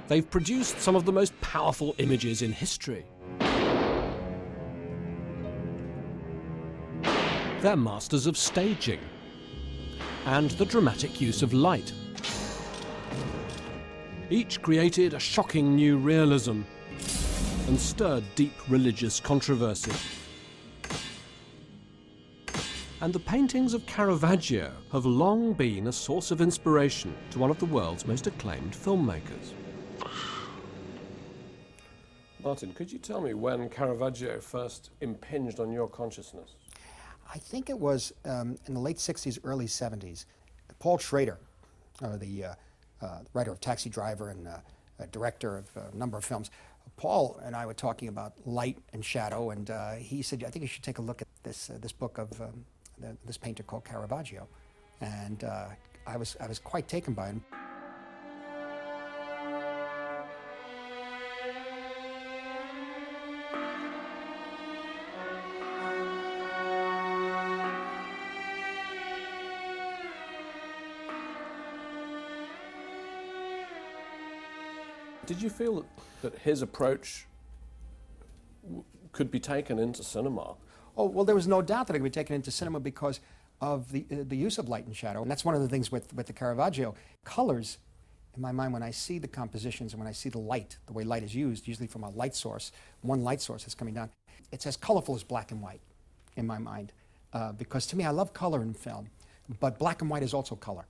they've produced some of the most powerful images in history. They're masters of staging and the dramatic use of light. Each created a shocking new realism and stirred deep religious controversy. And the paintings of Caravaggio have long been a source of inspiration to one of the world's most acclaimed filmmakers. Martin, could you tell me when Caravaggio first impinged on your consciousness? I think it was in the late 60s, early 70s. Paul Schrader, the writer of Taxi Driver and director of a number of films, Paul and I were talking about light and shadow, and he said, I think you should take a look at this book of this painter called Caravaggio. And I was quite taken by him. Did you feel that his approach could be taken into cinema? Oh, well, there was no doubt that it could be taken into cinema because of the use of light and shadow. And that's one of the things with the Caravaggio. Colors, in my mind, when I see the compositions and when I see the light, the way light is used, usually from a light source, one light source that's coming down, it's as colorful as black and white in my mind. Because to me, I love color in film, but black and white is also color.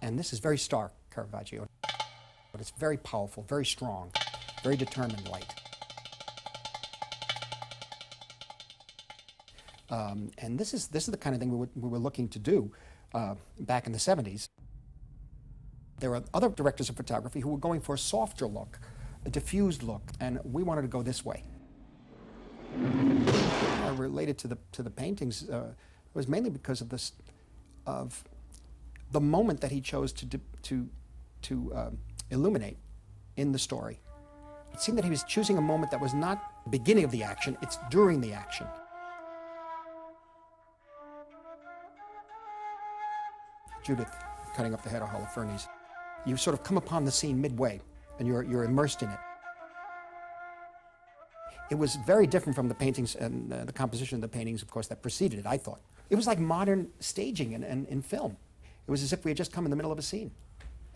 And this is very stark, Caravaggio. But it's very powerful, very strong, very determined light. And this is the kind of thing we were looking to do back in the 70s. There were other directors of photography who were going for a softer look, a diffused look, and we wanted to go this way. Related to the paintings was mainly because of the moment that he chose to illuminate in the story. It seemed that he was choosing a moment that was not the beginning of the action, it's during the action. Judith cutting up the head of Holofernes. You sort of come upon the scene midway, and you're immersed in it. It was very different from the paintings and the composition of the paintings, of course, that preceded it, I thought. It was like modern staging in film. It was as if we had just come in the middle of a scene,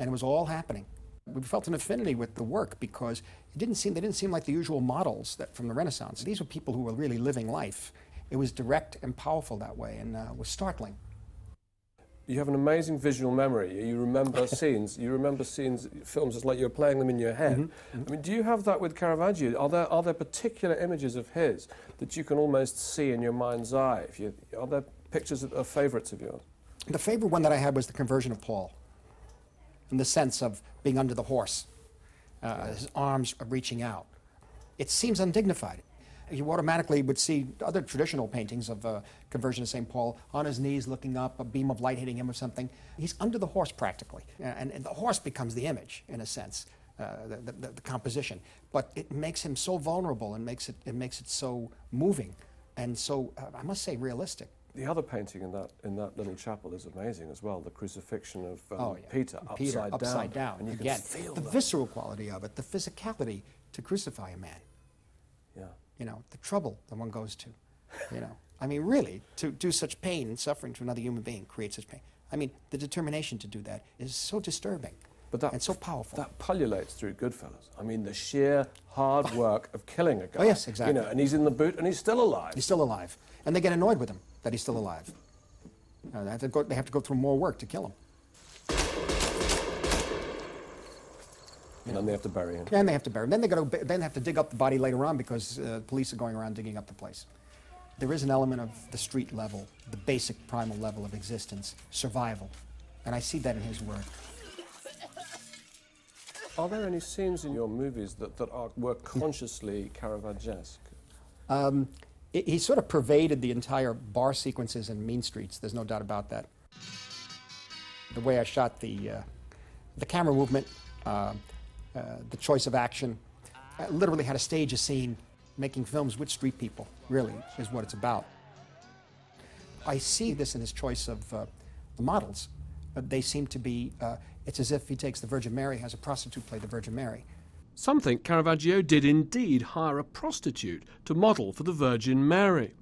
and it was all happening. We felt an affinity with the work because they didn't seem like the usual models from the Renaissance. These were people who were really living life. It was direct and powerful that way, and was startling. You have an amazing visual memory. You remember scenes. You remember scenes, films. It's like you're playing them in your head. Mm-hmm. I mean, do you have that with Caravaggio? Are there particular images of his that you can almost see in your mind's eye? Are there pictures that are favourites of yours? The favorite one that I had was the conversion of Paul, in the sense of being under the horse, his arms reaching out. It seems undignified. You automatically would see other traditional paintings of conversion of St. Paul on his knees looking up, a beam of light hitting him or something. He's under the horse practically, and the horse becomes the image in a sense, the composition. But it makes him so vulnerable and makes it so moving and so, I must say, realistic. The other painting in that little chapel is amazing as well, the crucifixion of Peter upside down. And you again, can feel the visceral quality of it, the physicality to crucify a man. Yeah. You know, the trouble that one goes to, you know. I mean, really, to do such pain and suffering to another human being, create such pain. I mean, the determination to do that is so disturbing and so powerful. That pullulates through Goodfellas. I mean, the sheer hard work of killing a guy. Oh, yes, exactly. You know, and he's in the boot and he's still alive. He's still alive. And they get annoyed with him that he's still alive. They have to go through more work to kill him. And then they have to bury him. And they have to bury him. Then they have to dig up the body later on because police are going around digging up the place. There is an element of the street level, the basic primal level of existence, survival. And I see that in his work. Are there any scenes in your movies that were consciously Caravaggesque? He sort of pervaded the entire bar sequences in Mean Streets. There's no doubt about that. The way I shot the camera movement, the choice of action. I literally had to stage a scene making films with street people, really, is what it's about. I see this in his choice of the models. they seem to be, it's as if he takes the Virgin Mary, has a prostitute play the Virgin Mary. Some think Caravaggio did indeed hire a prostitute to model for the Virgin Mary,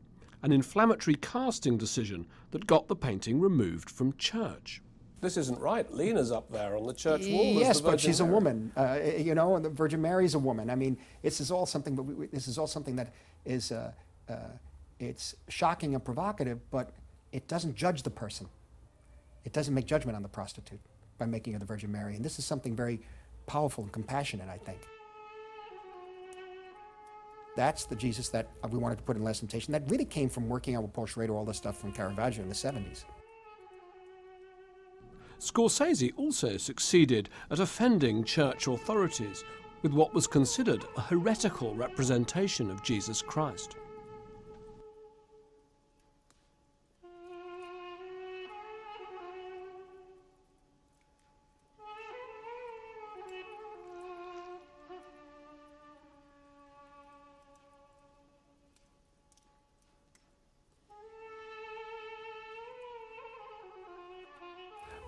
an inflammatory casting decision that got the painting removed from church. This isn't right. Lena's up there on the church wall. Yes, but she's Mary. a woman, you know, and the Virgin Mary's a woman. I mean, this is all something. But this is all something that is, it's shocking and provocative, but it doesn't judge the person. It doesn't make judgment on the prostitute by making her the Virgin Mary, and this is something very powerful and compassionate, I think. That's the Jesus that we wanted to put in Last Temptation. That really came from working out with Paul Schrader, all this stuff from Caravaggio in the 70s. Scorsese also succeeded at offending church authorities with what was considered a heretical representation of Jesus Christ.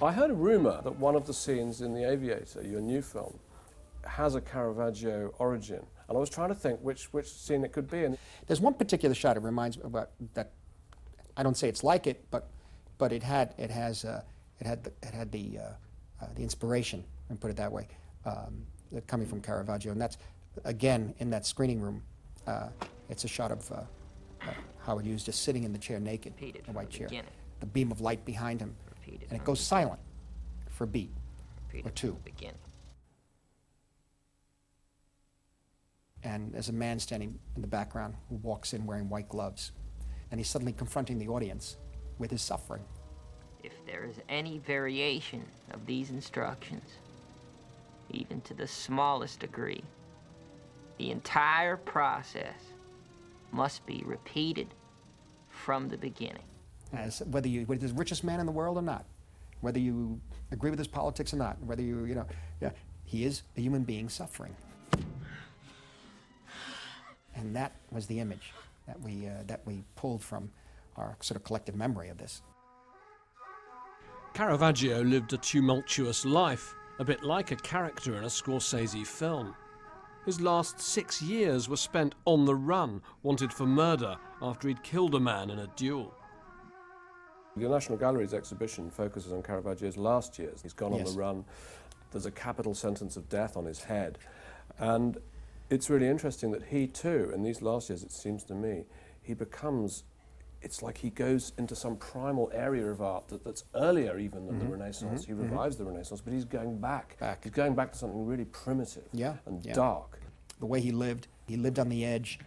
I heard a rumour that one of the scenes in The Aviator, your new film, has a Caravaggio origin. And I was trying to think which scene it could be. And there's one particular shot it reminds me about that. I don't say it's like it, but it had the inspiration, and put it that way, coming from Caravaggio. And that's again in that screening room. It's a shot of Howard Hughes just sitting in the chair naked, a white chair. The beam of light behind him. And it goes silent for a beat or two. And there's a man standing in the background who walks in wearing white gloves. And he's suddenly confronting the audience with his suffering. If there is any variation of these instructions, even to the smallest degree, the entire process must be repeated from the beginning. As whether you're the richest man in the world or not, whether you agree with his politics or not, whether he is a human being suffering. And that was the image that we pulled from our sort of collective memory of this. Caravaggio lived a tumultuous life, a bit like a character in a Scorsese film. His last 6 years were spent on the run, wanted for murder after he'd killed a man in a duel. The National Gallery's exhibition focuses on Caravaggio's last years. He's gone on the run. There's a capital sentence of death on his head. And it's really interesting that he too, in these last years, it seems to me, he becomes, it's like he goes into some primal area of art that's earlier even than the Renaissance. He revives the Renaissance, but he's going back. He's going back to something really primitive and dark. The way he lived on the edge.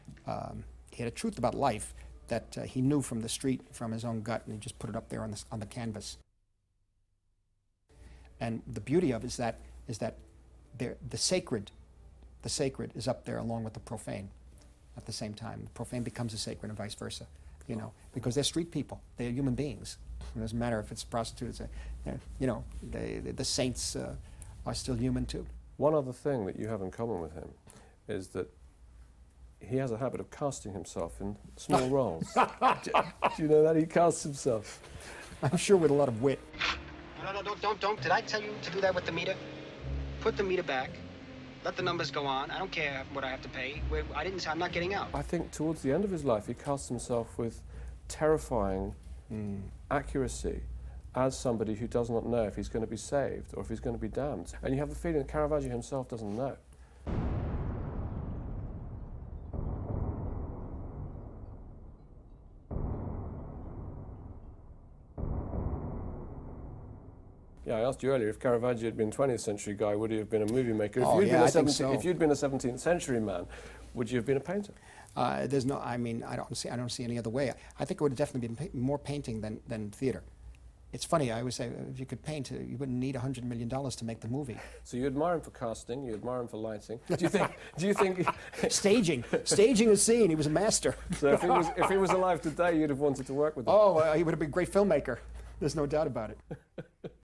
He had a truth about life that he knew from the street, from his own gut, and he just put it up there on the canvas. And the beauty of it is that the sacred is up there along with the profane at the same time. The profane becomes a sacred and vice versa, because they're street people. They're human beings. It doesn't matter if it's a prostitute. The saints are still human too. One other thing that you have in common with him is that he has a habit of casting himself in small roles. Do you know that? He casts himself. I'm sure with a lot of wit. No, don't. Did I tell you to do that with the meter? Put the meter back. Let the numbers go on. I don't care what I have to pay. I'm not getting out. I think towards the end of his life, he casts himself with terrifying accuracy as somebody who does not know if he's going to be saved or if he's going to be damned. And you have the feeling that Caravaggio himself doesn't know. Yeah, I asked you earlier if Caravaggio had been a 20th century guy, would he have been a movie maker? I think so. If you'd been a 17th century man, would you have been a painter? I don't see any other way. I think it would have definitely been more painting than theater. It's funny, I always say, if you could paint, you wouldn't need $100 million to make the movie. So you admire him for casting, you admire him for lighting. Do you think staging a scene, he was a master. So if he was alive today, you'd have wanted to work with him? Oh, he would have been a great filmmaker. There's no doubt about it.